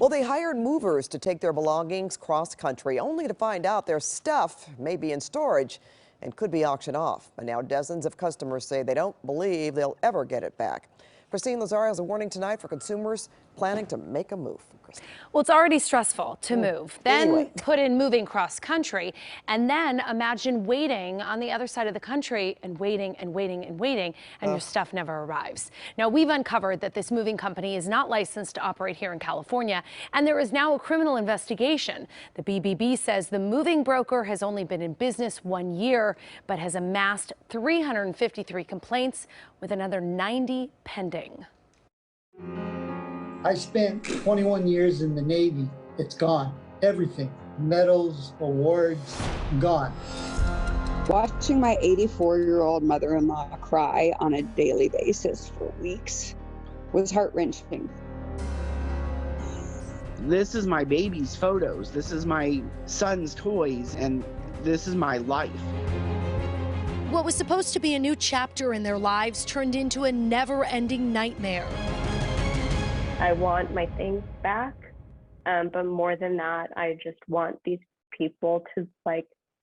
Well, they hired movers to take their belongings cross country, only to find out their stuff may be in storage and could be auctioned off. And now dozens of customers say they don't believe they'll ever get it back. Christine Lazar has a warning tonight for consumers planning to make a move. Well, it's already stressful to move, then put in moving cross country, and then imagine waiting on the other side of the country and waiting and waiting and waiting, and your stuff never arrives. Now, we've uncovered that this moving company is not licensed to operate here in California, and there is now a criminal investigation. The BBB says the moving broker has only been in business 1 year, but has amassed 353 complaints with another 90 pending. I spent 21 years in the Navy. It's gone. Everything. Medals, awards, gone. Watching my 84-year-old mother-in-law cry on a daily basis for weeks was heart-wrenching. This is my baby's photos. This is my son's toys, and this is my life. What was supposed to be a new chapter in their lives turned into a never-ending nightmare. I want my things back, but more than that, I just want these people to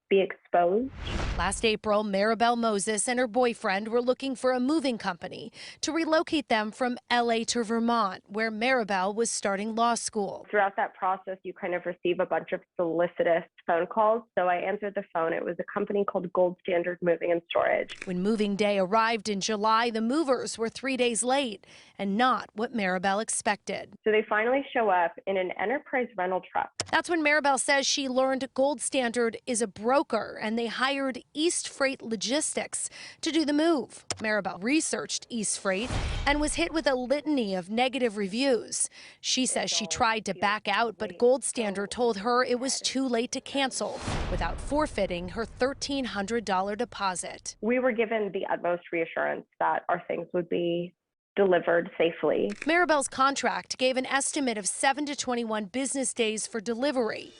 be exposed. Last April, Maribel Moses and her boyfriend were looking for a moving company to relocate them from LA to Vermont, where Maribel was starting law school. Throughout that process, you kind of receive a bunch of solicitous phone calls. So I answered the phone. It was a company called Gold Standard Moving and Storage. When moving day arrived in July, the movers were 3 days late and not what Maribel expected. So they finally show up in an Enterprise rental truck. That's when Maribel says she learned Gold Standard is a broker and they hired East Freight Logistics to do the move. Maribel researched East Freight and was hit with a litany of negative reviews. She says she tried to back out, but Gold Standard told her it was too late to cancel without forfeiting her $1,300 deposit. We were given the utmost reassurance that our things would be delivered safely. Maribel's contract gave an estimate of 7 to 21 business days for delivery.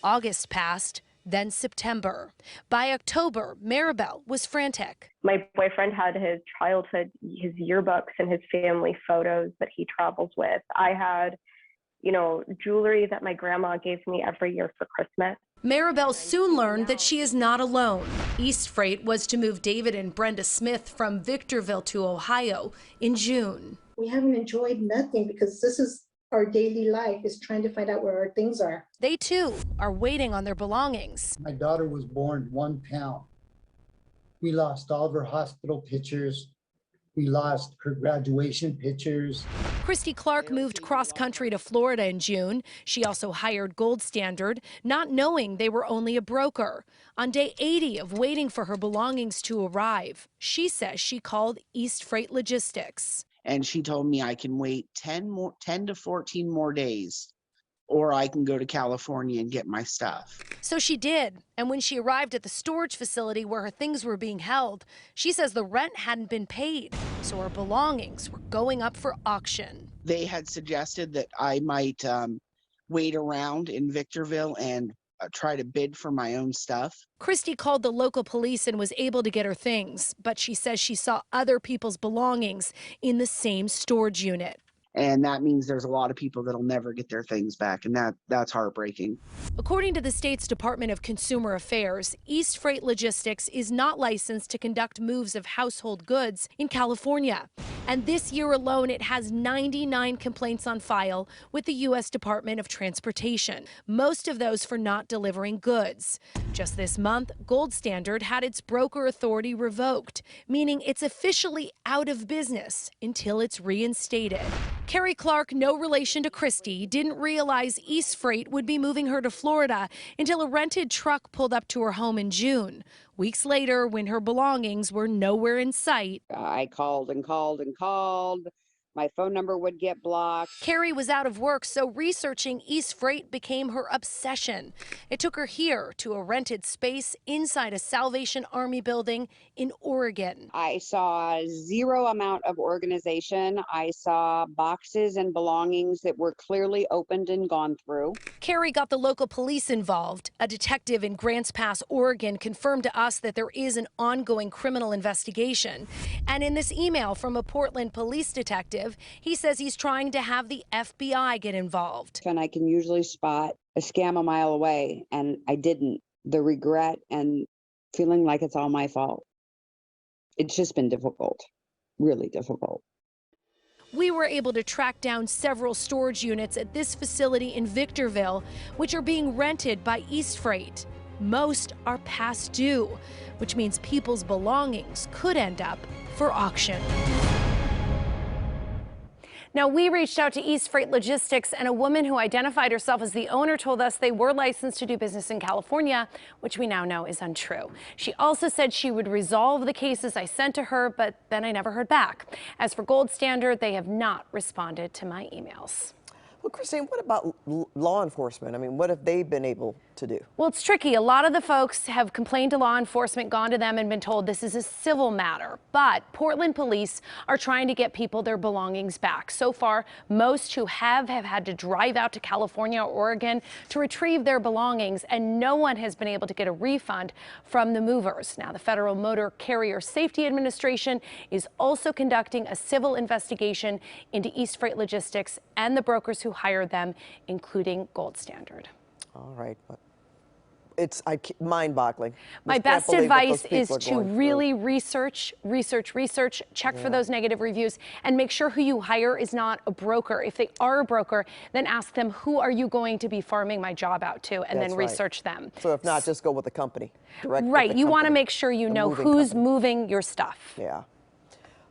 August passed, then September. By October, Maribel was frantic. My boyfriend had his childhood, his yearbooks and his family photos that he travels with. I had, jewelry that my grandma gave me every year for Christmas. Maribel soon learned that she is not alone. East Freight was to move David and Brenda Smith from Victorville to Ohio in June. We haven't enjoyed nothing because this is our daily life, is trying to find out where our things are. They too are waiting on their belongings. My daughter was born 1 pound. We lost all of her hospital pictures. We lost her graduation pictures. Christy Clark moved cross-country to Florida in June. She also hired Gold Standard, not knowing they were only a broker. On day 80 of waiting for her belongings to arrive, she says she called East Freight Logistics. And she told me I can wait 10 to 14 more days, or I can go to California and get my stuff. So she did. And when she arrived at the storage facility where her things were being held, she says the rent hadn't been paid, so her belongings were going up for auction. They had suggested that I might wait around in Victorville and try to bid for my own stuff. Christy called the local police and was able to get her things, but she says she saw other people's belongings in the same storage unit. And that means there's a lot of people that'll never get their things back, and that's heartbreaking. According to the state's Department of Consumer Affairs, East Freight Logistics is not licensed to conduct moves of household goods in California. And this year alone, it has 99 complaints on file with the U.S. Department of Transportation, most of those for not delivering goods. Just this month, Gold Standard had its broker authority revoked, meaning it's officially out of business until it's reinstated. Carrie Clark, no relation to Christy, didn't realize East Freight would be moving her to Florida until a rented truck pulled up to her home in June. Weeks later, when her belongings were nowhere in sight, I called and called and called. My phone number would get blocked. Carrie was out of work, so researching East Freight became her obsession. It took her here to a rented space inside a Salvation Army building in Oregon. I saw zero amount of organization. I saw boxes and belongings that were clearly opened and gone through. Carrie got the local police involved. A detective in Grants Pass, Oregon, confirmed to us that there is an ongoing criminal investigation. And in this email from a Portland police detective, detective. He says he's trying to have the FBI get involved. And I can usually spot a scam a mile away, and I didn't. The regret and feeling like it's all my fault. It's just been difficult, really difficult. We were able to track down several storage units at this facility in Victorville, which are being rented by East Freight. Most are past due, which means people's belongings could end up for auction. Now, we reached out to East Freight Logistics, and a woman who identified herself as the owner told us they were licensed to do business in California, which we now know is untrue. She also said she would resolve the cases I sent to her, but then I never heard back. As for Gold Standard, they have not responded to my emails. Well, Christine, what about law enforcement? I mean, what have they been able to do? Well, it's tricky. A lot of the folks have complained to law enforcement, gone to them and been told this is a civil matter. But Portland police are trying to get people their belongings back. So far, most who have had to drive out to California or Oregon to retrieve their belongings, and no one has been able to get a refund from the movers. Now, the Federal Motor Carrier Safety Administration is also conducting a civil investigation into East Freight Logistics and the brokers who hired them, including Gold Standard. All right. It's mind-boggling. My best advice is to really research, check for those negative reviews, and make sure who you hire is not a broker. If they are a broker, then ask them, who are you going to be farming my job out to, and then research them. So if not, just go with the company. Right. You want to make sure you know who's moving your stuff. Yeah.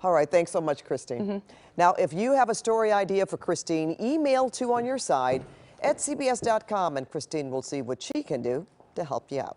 All right. Thanks so much, Christine. Now, if you have a story idea for Christine, email to on your side at cbs.com, and Christine will see what she can do to help you out.